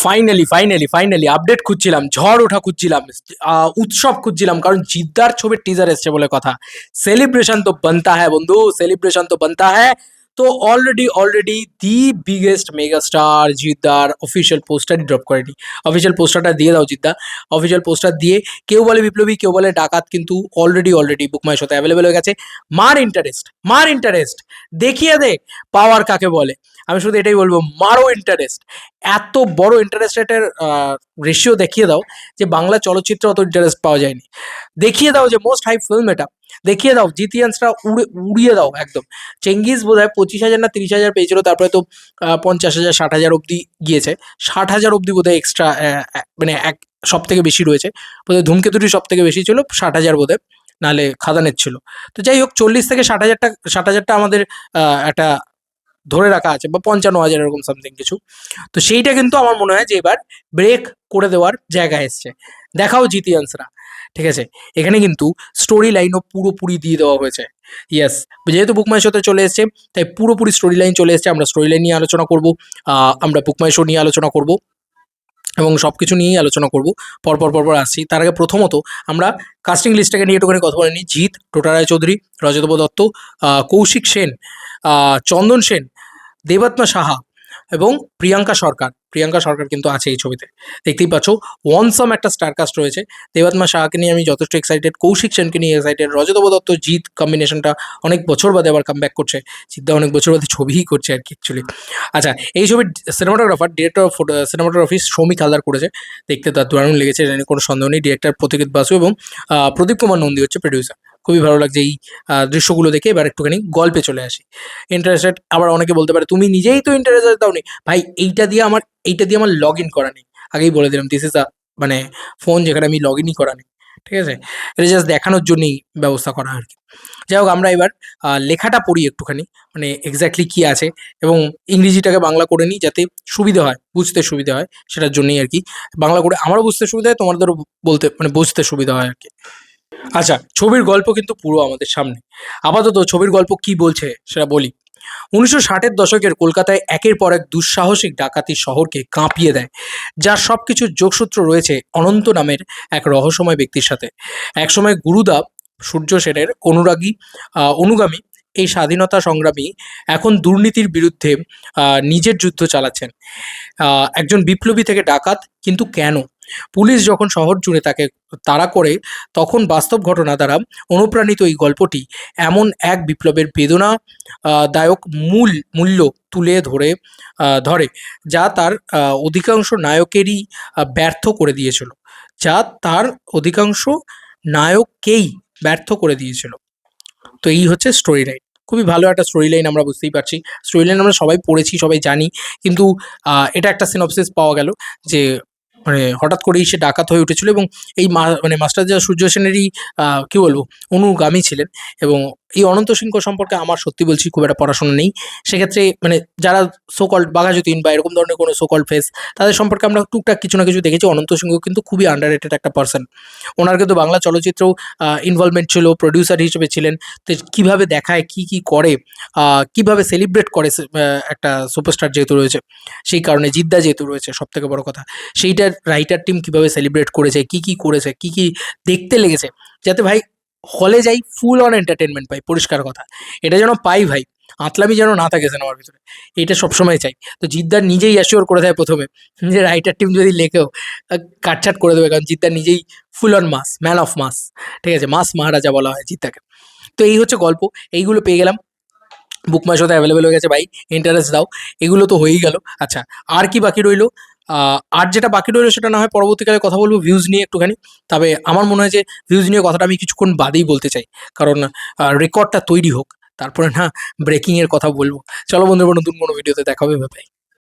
Finally finally finally update খুঁজছিলাম, ঝড় ওঠা খুঁজছিলাম, উৎসব খুঁজছিলাম, কারণ জিদ্দার ছবির টিজার এসছে বলে কথা। সেলিব্রেশন তো বানতা হ্যায় বন্ধু, সেলিব্রেশন তো বানতা হ্যায়। তো already already the biggest megastar জিদ্দার অফিসিয়াল পোস্টারই ড্রপ করেনি। অফিসিয়াল পোস্টারটা দিয়ে দাও জিদ্দা, অফিসিয়াল পোস্টার দিয়ে। কেউ বলে বিপ্লবী, কেউ বলে ডাকাত, কিন্তু অলরেডি অলরেডি বুক মাই শোতে অ্যাভেলেবেল হয়ে গেছে। মার ইন্টারেস্ট, মার ইন্টারেস্ট, দেখিয়ে দে পাওয়ার কাকে বলে। আমি শুধু এটাই বলবো, মারো ইন্টারেস্ট। এত বড় ইন্টারেস্ট রেটের রেশিও দেখিয়ে দাও যে বাংলা চলচ্চিত্রে অত ইন্টারেস্ট পাওয়া যায়নি। দেখিয়ে দাও যে মোস্ট হাই ফিল্ম এটা, দেখিয়ে দাও জিতিয়ান্সরা উড়িয়ে দাও একদম। চেঙ্গিস বোধ হয় 25,000 না 30,000 পেয়েছিল, তারপরে তো 50,000 60,000 অব্দি গিয়েছে। 60,000 অব্দি বোধ হয় এক্সট্রা, মানে এক সব থেকে বেশি রয়েছে বোধহয়। ধূমকেতুটি সব থেকে বেশি ছিল, 60,000 বোধ হয়, নাহলে খাদানের ছিল। তো যাই হোক, 40 থেকে 60,000টা আমাদের একটা ধরে রাখা আছে, বা 55,000 এরকম সামথিং কিছু। তো সেইটা কিন্তু আমার মনে হয় যে এবার ব্রেক করে দেওয়ার জায়গায় এসছে। দেখাও জিতিয়ান্সরা, ঠিক আছে। এখানে কিন্তু স্টোরি লাইনও পুরোপুরি দিয়ে দেওয়া হয়েছে। ইয়েস, যেহেতু বুকমাই শোতে চলে এসছে, তাই পুরোপুরি স্টোরি লাইন চলে এসছে। আমরা স্টোরি লাইন নিয়ে আলোচনা করব, আমরা বুকমাই শো নিয়ে আলোচনা করব, এবং সব কিছু নিয়েই আলোচনা করব। পরপর পরপর আসছি। তার আগে প্রথমত আমরা কাস্টিং লিস্টটাকে নিয়ে একটুখানি কথা বলে নিই। জিৎ, টোটা রায়চৌধুরী, রজতব দত্ত, কৌশিক সেন, চন্দন সেন, দেবাত্মা সাহা এবং প্রিয়াঙ্কা সরকার। প্রিয়াঙ্কা সরকার কিন্তু আছে এই ছবিতে, দেখতেই পাচ্ছ। ওয়ানসাম একটা স্টারকাস্ট রয়েছে। দেবাত্মা সাহাকে নিয়ে আমি যথেষ্ট এক্সাইটেড, কৌশিক সেনকে নিয়ে এক্সাইটেড, রজতব দত্ত জিৎ কম্বিনেশনটা অনেক বছর বাদে আবার কামব্যাক করছে। জিদ্দা অনেক বছর বাদে ছবিই করছে আর কি অ্যাকচুয়ালি। আচ্ছা, এই ছবির cinematographer, director of cinematography Soumik Haldar করেছে। দেখতে তার দারুণ লেগেছে, এটা নিয়ে কোনো সন্দেহ নেই। ডিরেক্টর প্রতীকিত বাসু এবং প্রদীপ কুমার নন্দী হচ্ছে প্রডিউসার। খুবই ভালো লাগছে এই দৃশ্যগুলো দেখে। এবার একটুখানি গল্পে চলে আসি। ইন্টারেস্টেড, আবার অনেকে বলতে পারে তুমি নিজেই তো ইন্টারেস্টেড দাওনি ভাই। এইটা দিয়ে আমার লগ ইন করা নেই, আগেই বলে দিলাম। দিস ইজ আ মানে ফোন যেখানে আমি লগ ইনই করা নেই, ঠিক আছে। এটা জাস্ট দেখানোর জন্যই ব্যবস্থা করা আর কি। যাই হোক, আমরা এবার লেখাটা পড়ি একটুখানি, মানে এক্স্যাক্টলি কী আছে, এবং ইংরেজিটাকে বাংলা করে নিই যাতে সুবিধা হয়, বুঝতে সুবিধা হয়, সেটার জন্যই আর কি। বাংলা করে আমারও বুঝতে সুবিধা হয়, তোমাদেরও বলতে মানে বুঝতে সুবিধা হয় আর কি। আচ্ছা, ছবির গল্প কিন্তু পুরো আমাদের সামনে। আপাতত ছবির গল্প কি বলছে সেটা বলি। 1960-এর দশকের কলকাতায় একের পর এক দুঃসাহসিক ডাকাতি শহরকে কাঁপিয়ে দেয়, যার সবকিছুর যোগসূত্র রয়েছে অনন্ত নামের এক রহস্যময় ব্যক্তির সাথে। একসময় গুরুদা সূর্য সেনের অনুগামী এই স্বাধীনতা সংগ্রামী এখন দুর্নীতির বিরুদ্ধে নিজের যুদ্ধ চালাচ্ছেন। একজন বিপ্লবী থেকে ডাকাত, কিন্তু কেন? পুলিশ যখন শহর জুড়ে তাকে তাড়া করে, তখন বাস্তব ঘটনা দ্বারা অনুপ্রাণিত এই গল্পটি এমন এক বিপ্লবের বেদনা দায়ক মূল্য তুলে ধরে, যা তার অধিকাংশ নায়কেরই ব্যর্থ করে দিয়েছিল, যা তার অধিকাংশ নায়ককেই ব্যর্থ করে দিয়েছিল। তো এই হচ্ছে স্টোরি লাইন। খুবই ভালো একটা স্টোরি লাইন, আমরা বুঝতেই পারছি। স্টোরি লাইন আমরা সবাই পড়েছি, সবাই জানি, কিন্তু এটা একটা সিনপসিস পাওয়া গেল যে মানে হঠাৎ করেই সে ডাকাত হয়ে উঠেছিল, এবং এই মানে মাস্টারদা সূর্য সেনেরই কী বলবো, অনুগামী ছিলেন। এবং এই অনন্ত সিংহ সম্পর্কে আমার সত্যি বলছি খুব একটা পড়াশোনা নেই। সেক্ষেত্রে মানে যারা সোকল্ড বাঘাযতীন বা এরকম ধরনের কোনো সোকল্ড ফেস, তাদের সম্পর্কে আমরা টুকটাক কিছু না কিছু দেখেছি। অনন্ত সিংহ কিন্তু খুবই আন্ডাররেটেড একটা পার্সন। ওনার কিন্তু বাংলা চলচ্চিত্রেও ইনভলভমেন্ট ছিল, প্রডিউসার হিসেবে ছিলেন। তো কীভাবে দেখায়, কী করে, কীভাবে সেলিব্রেট করে একটা সুপারস্টার যেহেতু রয়েছে, সেই কারণে জিদ্দা যেহেতু রয়েছে, সবথেকে বড় কথা সেইটার রাইটার টিম কীভাবে সেলিব্রেট করেছে, কী করেছে, কী দেখতে লেগেছে, যাতে ভাই হলে যাই ফুল অন এন্টারটেনমেন্ট পাই। পরিষ্কার কথা, এটা যেন পাই ভাই, আতলামি যেন না থাকে সিনেমার ভিতরে, এটা সবসময় চাই। তো জিদ্দার নিজেই অ্যাসিওর করে দেয় প্রথমে যে রাইটার টিম যদি লেখেও কাটছাট করে দেবে, কারণ জিদ্দার নিজেই full on mass, man of mass, ঠিক আছে। মাস মহারাজা বলা হয় জিদ্দাকে। তো এই হচ্ছে গল্প, এইগুলো পেয়ে গেলাম। বুক মাই শোতে অ্যাভেলেবেল হয়ে গেছে ভাই, ইন্টারেস্ট দাও। এগুলো তো হয়েই গেল। আচ্ছা, আর কি বাকি রইলো? আর যেটা বাকি রইলো সেটা না হয় পরবর্তীকালে কথা বলবো ভিউজ নিয়ে একটুখানি। তবে আমার মনে হয় যে ভিউজ নিয়ে কথাটা আমি কিছুক্ষণ বাদেই বলতে চাই, কারণ রেকর্ডটা তৈরি হোক, তারপরে না ব্রেকিংয়ের কথা বলবো। চলো বন্ধুরা, নতুন কোনো ভিডিওতে দেখা হবে, ভাই।